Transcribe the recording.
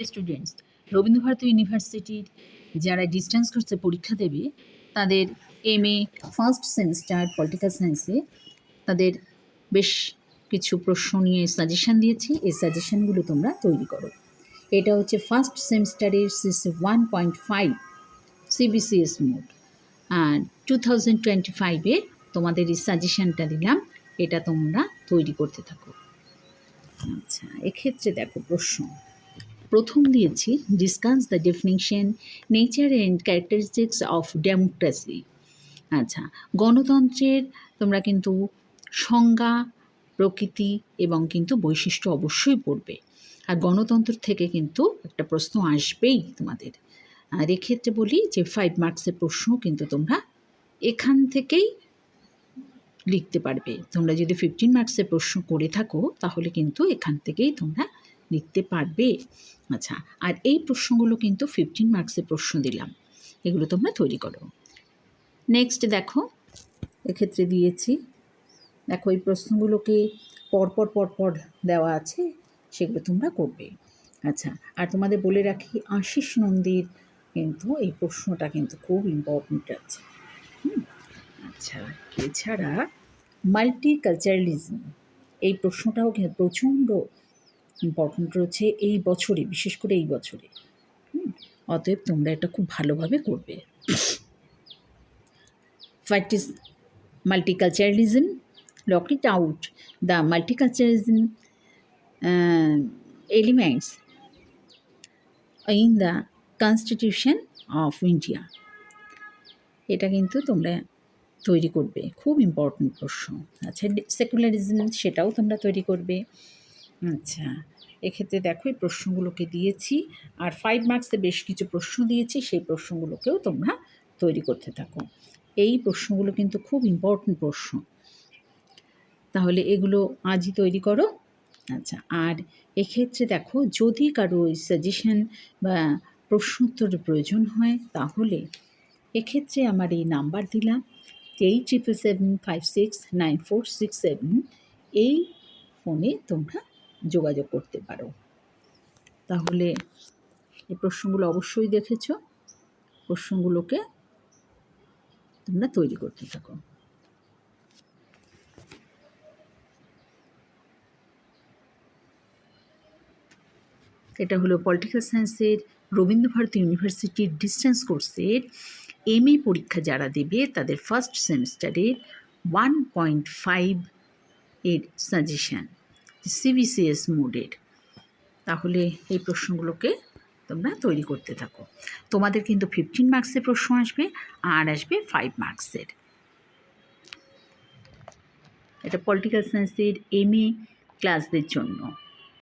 Students Rabindra Bharati ইউনিভার্সিটির যারা distance কোর্সে পরীক্ষা দেবে তাদের MA ফার্স্ট সেমিস্টার পলিটিক্যাল সায়েন্সে তাদের বেশ কিছু প্রশ্ন নিয়ে সাজেশান দিয়েছি। এই সাজেশানগুলো তোমরা তৈরি করো। এটা হচ্ছে ফার্স্ট সেমিস্টারের CC 1.5 CBCS মোড, আর 2025-এ তোমাদের এই সাজেশানটা দিলাম, এটা তোমরা তৈরি করতে থাকো। আচ্ছা, এক্ষেত্রে দেখো প্রশ্ন প্রথম দিয়েছি, discuss the definition, nature and characteristics of democracy. আচ্ছা, গণতন্ত্রের তোমরা কিন্তু সংজ্ঞা, প্রকৃতি এবং কিন্তু বৈশিষ্ট্য অবশ্যই পড়বে, আর গণতন্ত্র থেকে কিন্তু একটা প্রশ্ন আসবেই তোমাদের। আর এক্ষেত্রে বলি যে 5 মার্কসের প্রশ্ন কিন্তু তোমরা এখান থেকেই লিখতে পারবে। তোমরা যদি 15 মার্কসের প্রশ্ন করে থাকো তাহলে কিন্তু এখান থেকেই তোমরা লিখতে পারবে। আচ্ছা, আর এই প্রশ্নগুলো কিন্তু 15 মার্কসের প্রশ্ন দিলাম, এগুলো তোমরা তৈরি করো। নেক্সট দেখো, এক্ষেত্রে দিয়েছি, দেখো এই প্রশ্নগুলোকে পরপর দেওয়া আছে, সেগুলো তোমরা করবে। আচ্ছা, আর তোমাদের বলে রাখি, আশিস নন্দীর কিন্তু এই প্রশ্নটা কিন্তু খুব ইম্পর্টেন্ট আছে। আচ্ছা, এছাড়া মাল্টিকালচারালিজম, এই প্রশ্নটাও কিন্তু প্রচণ্ড ইম্পর্টেন্ট রয়েছে এই বছরে, বিশেষ করে এই বছরে। অতএব তোমরা এটা খুব ভালোভাবে করবে। What is multiculturalism? Lock it out. The multiculturalism elements in the Constitution of India. এটা কিন্তু তোমরা তৈরি করবে, খুব ইম্পর্টেন্ট প্রশ্ন। আচ্ছা, সেকুলারিজম, সেটাও তোমরা তৈরি করবে। আচ্ছা, এক্ষেত্রে দেখো এই প্রশ্নগুলোকে দিয়েছি, আর 5 মার্কসে বেশ কিছু প্রশ্ন দিয়েছি, সেই প্রশ্নগুলোকেও তোমরা তৈরি করতে থাকো। এই প্রশ্নগুলো কিন্তু খুব ইম্পর্টেন্ট প্রশ্ন, তাহলে এগুলো আজই তৈরি করো। আচ্ছা, আর এক্ষেত্রে দেখো, যদি কারো সাজেশন বা প্রশ্নোত্তরের প্রয়োজন হয় তাহলে এক্ষেত্রে আমার এই নাম্বার দিলাম 8775694667, এই ফোনে তোমরা যোগাযোগ করতে পারো। তাহলে এই প্রশ্নগুলো অবশ্যই দেখেছ, প্রশ্নগুলোকে তোমরা তৈরি করতে থাকো। এটা হলো পলিটিক্যাল সায়েন্সের রবীন্দ্রভারতী ইউনিভার্সিটির ডিস্টেন্স কোর্সের MA পরীক্ষা যারা দেবে তাদের ফার্স্ট সেমিস্টারের 1.5 এর সাজেশান, CBCS মোডের। তাহলে এই প্রশ্নগুলোকে তোমরা তৈরি করতে থাকো। তোমাদের কিন্তু 15 মার্কসের প্রশ্ন আসবে, আর আসবে 5 মার্কসের। এটা পলিটিক্যাল সায়েন্সের MA ক্লাসদের জন্য।